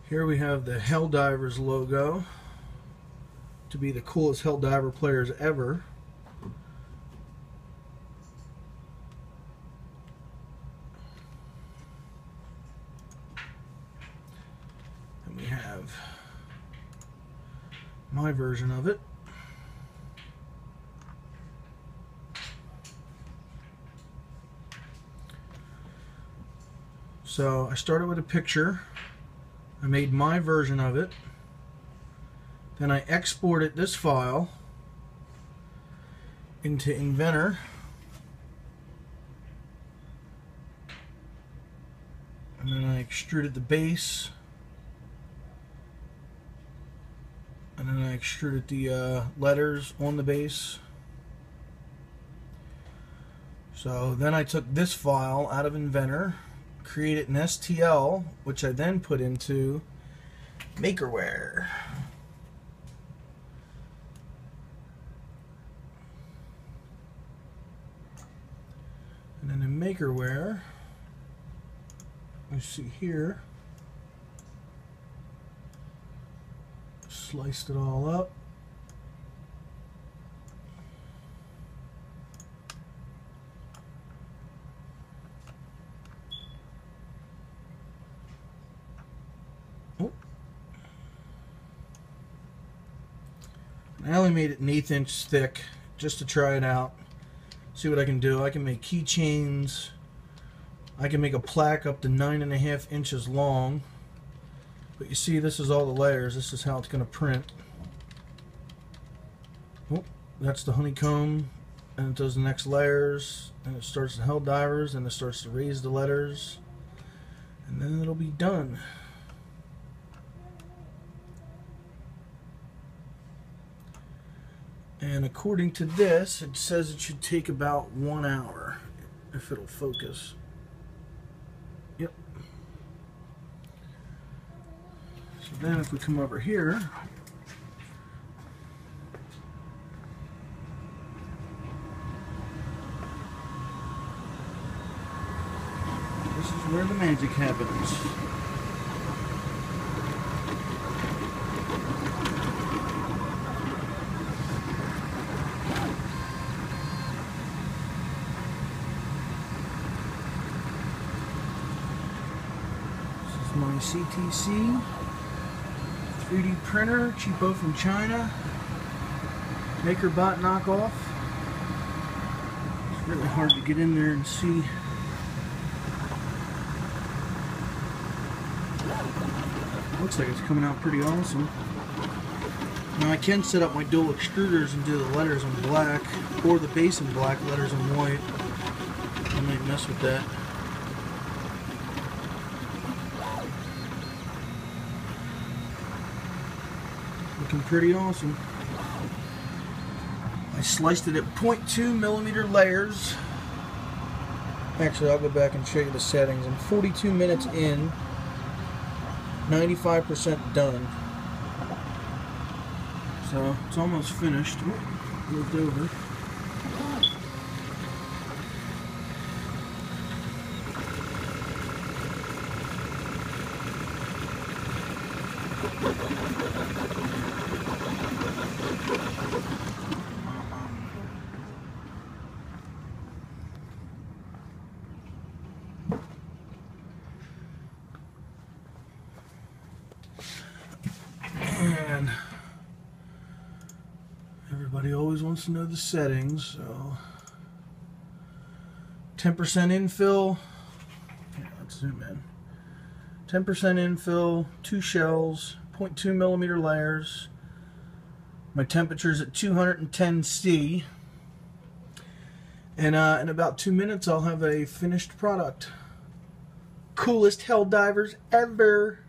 Here we have the HellDivers logo, to be the coolest Helldiver players ever. And we have my version of it. So I started with a picture. I made my version of it. Then I exported this file into Inventor. And then I extruded the base. And then I extruded the letters on the base. So then I took this file out of Inventor, created an STL, which I then put into Makerware. And then in Makerware, you see here, sliced it all up. I only made it an 1/8 inch thick just to try it out, see what I can do. I can make keychains. I can make a plaque up to 9.5 inches long. But you see, this is all the layers. This is how it's going to print. Oh, that's the honeycomb, and it does the next layers, and it starts the HellDivers, and it starts to raise the letters, and then it'll be done. And according to this, it says it should take about 1 hour, if it'll focus. Yep. So then if we come over here, this is where the magic happens. My CTC 3D printer, cheapo from China, MakerBot knockoff. It's really hard to get in there and see. Looks like it's coming out pretty awesome. Now I can set up my dual extruders and do the letters in black, or the base in black, letters in white. I might mess with that. Looking pretty awesome. I sliced it at 0.2mm layers. Actually, I'll go back and show you the settings. I'm 42 minutes in, 95% done. So it's almost finished. Moved over. And everybody always wants to know the settings, so 10% infill. Here, let's zoom in. 10% infill, 2 shells, 0.2mm layers. My temperature's at 210 C. And in about 2 minutes I'll have a finished product. Coolest HellDivers ever.